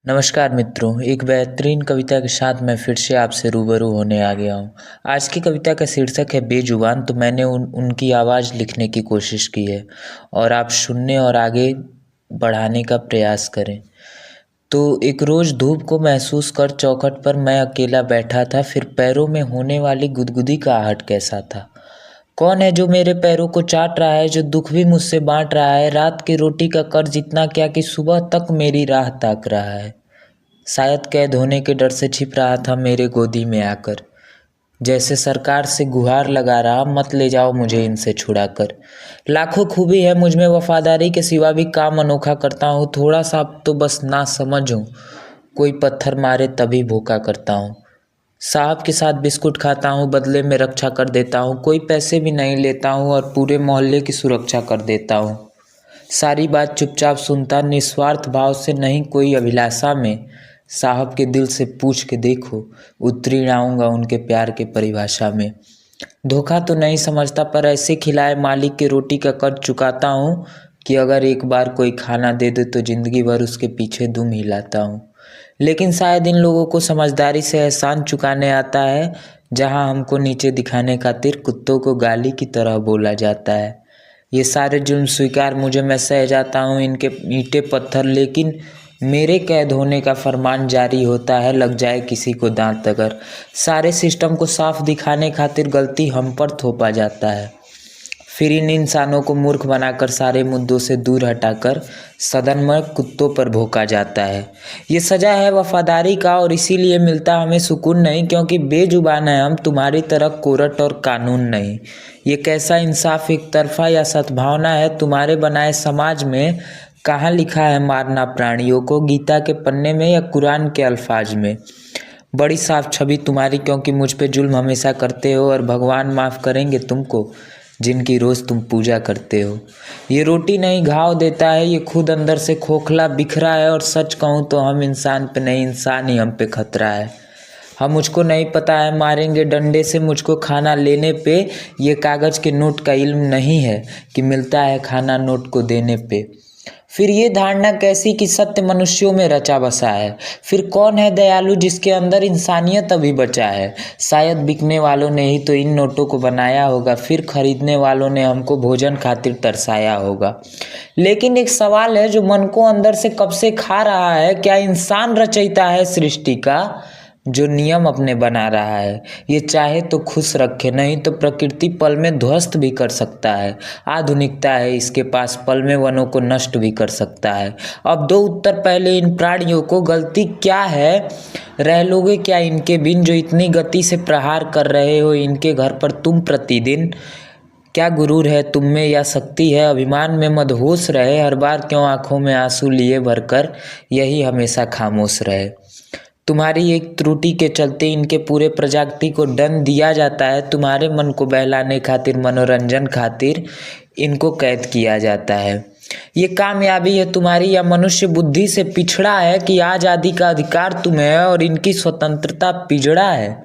नमस्कार मित्रों, एक बेहतरीन कविता के साथ मैं फिर से आपसे रूबरू होने आ गया हूँ। आज की कविता का शीर्षक है बेजुबान। तो मैंने उनकी आवाज़ लिखने की कोशिश की है और आप सुनने और आगे बढ़ाने का प्रयास करें। तो एक रोज़ धूप को महसूस कर चौखट पर मैं अकेला बैठा था, फिर पैरों में होने वाली गुदगुदी का आहट कैसा था। कौन है जो मेरे पैरों को चाट रहा है, जो दुख भी मुझसे बांट रहा है। रात की रोटी का कर्ज इतना क्या कि सुबह तक मेरी राह ताक रहा है। शायद कैद होने के डर से छिप रहा था मेरे गोदी में आकर, जैसे सरकार से गुहार लगा रहा, मत ले जाओ मुझे इनसे छुड़ा कर। लाखों खूबी है मुझ में, वफादारी के सिवा भी काम अनोखा करता हूँ। थोड़ा सा अब तो बस ना समझ हूँ, कोई पत्थर मारे तभी भूखा करता हूँ। साहब के साथ बिस्कुट खाता हूँ, बदले में रक्षा कर देता हूँ। कोई पैसे भी नहीं लेता हूँ और पूरे मोहल्ले की सुरक्षा कर देता हूँ। सारी बात चुपचाप सुनता, निस्वार्थ भाव से, नहीं कोई अभिलाषा में। साहब के दिल से पूछ के देखो, उतरी आऊँगा उनके प्यार के परिभाषा में। धोखा तो नहीं समझता, पर ऐसे खिलाए मालिक की रोटी का कर्ज चुकाता हूँ कि अगर एक बार कोई खाना दे दे तो ज़िंदगी भर उसके पीछे दुम हिलाता हूँ। लेकिन शायद इन लोगों को समझदारी से एहसान चुकाने आता है, जहाँ हमको नीचे दिखाने खातिर कुत्तों को गाली की तरह बोला जाता है। ये सारे जुल्म स्वीकार मुझे, मैं सह जाता हूँ इनके ईंटे पत्थर, लेकिन मेरे कैद होने का फरमान जारी होता है, लग जाए किसी को दांत अगर। सारे सिस्टम को साफ दिखाने खातिर गलती हम पर थोपा जाता है, फिर इन इंसानों को मूर्ख बनाकर सारे मुद्दों से दूर हटाकर सदन में कुत्तों पर भोंका जाता है। ये सजा है वफादारी का, और इसीलिए मिलता हमें सुकून नहीं, क्योंकि बेजुबान है हम, तुम्हारी तरह कोर्ट और कानून नहीं। ये कैसा इंसाफ एक तरफा या सद्भावना है तुम्हारे बनाए समाज में। कहाँ लिखा है मारना प्राणियों को, गीता के पन्ने में या कुरान के अल्फाज में। बड़ी साफ छवि तुम्हारी, क्योंकि मुझ पे जुल्म हमेशा करते हो, और भगवान माफ़ करेंगे तुमको जिनकी रोज़ तुम पूजा करते हो। ये रोटी नहीं घाव देता है, ये खुद अंदर से खोखला बिखरा है, और सच कहूँ तो हम इंसान पे नहीं, इंसान ही हम पे खतरा है। हम मुझको नहीं पता है मारेंगे डंडे से मुझको खाना लेने पे। ये कागज़ के नोट का इल्म नहीं है कि मिलता है खाना नोट को देने पे। फिर ये धारणा कैसी कि सत्य मनुष्यों में रचा बसा है। फिर कौन है दयालु जिसके अंदर इंसानियत अभी बचा है। शायद बिकने वालों ने ही तो इन नोटों को बनाया होगा, फिर खरीदने वालों ने हमको भोजन खातिर तरसाया होगा। लेकिन एक सवाल है जो मन को अंदर से कब से खा रहा है, क्या इंसान रचयिता है सृष्टि का, जो नियम अपने बना रहा है। ये चाहे तो खुश रखे, नहीं तो प्रकृति पल में ध्वस्त भी कर सकता है। आधुनिकता है इसके पास, पल में वनों को नष्ट भी कर सकता है। अब दो उत्तर पहले इन प्राणियों को, गलती क्या है, रह लोगे क्या इनके बिन, जो इतनी गति से प्रहार कर रहे हो इनके घर पर तुम प्रतिदिन। क्या गुरूर है तुम में या शक्ति है अभिमान में मदहोश रहे, हर बार क्यों आंखों में आंसू लिए भरकर यही हमेशा खामोश रहे। तुम्हारी एक त्रुटि के चलते इनके पूरे प्रजाति को दंड दिया जाता है, तुम्हारे मन को बहलाने खातिर, मनोरंजन खातिर इनको कैद किया जाता है। ये कामयाबी है तुम्हारी या मनुष्य बुद्धि से पिछड़ा है, कि आज़ादी का अधिकार तुम्हें है और इनकी स्वतंत्रता पिछड़ा है।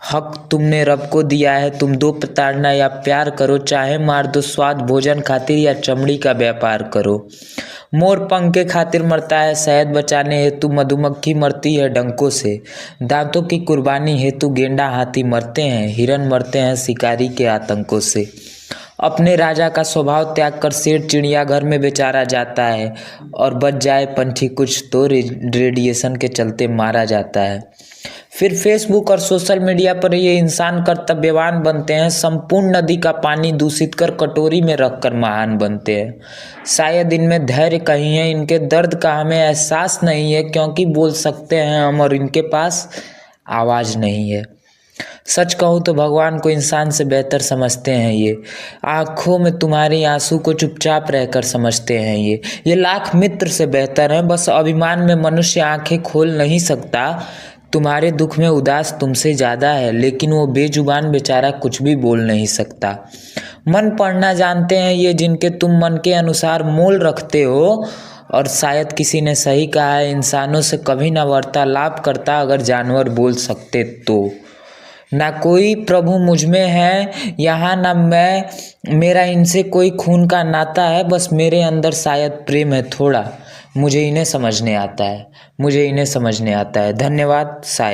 हक तुमने रब को दिया है, तुम दो प्रताड़ना या प्यार करो, चाहे मार दो स्वाद भोजन खातिर या चमड़ी का व्यापार करो। मोर पंख के खातिर मरता है, शहद बचाने हेतु मधुमक्खी मरती है डंकों से। दांतों की कुर्बानी हेतु गेंडा हाथी मरते हैं, हिरन मरते हैं शिकारी के आतंकों से। अपने राजा का स्वभाव त्याग कर शेर चिड़ियाघर में बेचारा जाता है, और बच जाए पंछी कुछ तो रेडिएशन के चलते मारा जाता है। फिर फेसबुक और सोशल मीडिया पर ये इंसान कर्तव्यवान बनते हैं, संपूर्ण नदी का पानी दूषित कर कटोरी में रखकर महान बनते हैं। शायद इनमें धैर्य कहीं है, इनके दर्द का हमें एहसास नहीं है, क्योंकि बोल सकते हैं हम और इनके पास आवाज़ नहीं है। सच कहूँ तो भगवान को इंसान से बेहतर समझते हैं ये, आँखों में तुम्हारी आंसू को चुपचाप रहकर समझते हैं ये लाख मित्र से बेहतर हैं, बस अभिमान में मनुष्य आंखें खोल नहीं सकता। तुम्हारे दुख में उदास तुमसे ज़्यादा है, लेकिन वो बेजुबान बेचारा कुछ भी बोल नहीं सकता। मन पढ़ना जानते हैं ये, जिनके तुम मन के अनुसार मोल रखते हो, और शायद किसी ने सही कहा है, इंसानों से कभी ना वार्तालाप करता अगर जानवर बोल सकते तो। ना कोई प्रभु मुझ में है यहाँ, ना मेरा इनसे कोई खून का नाता है, बस मेरे अंदर शायद प्रेम है थोड़ा, मुझे इन्हें समझने आता है। धन्यवाद साय।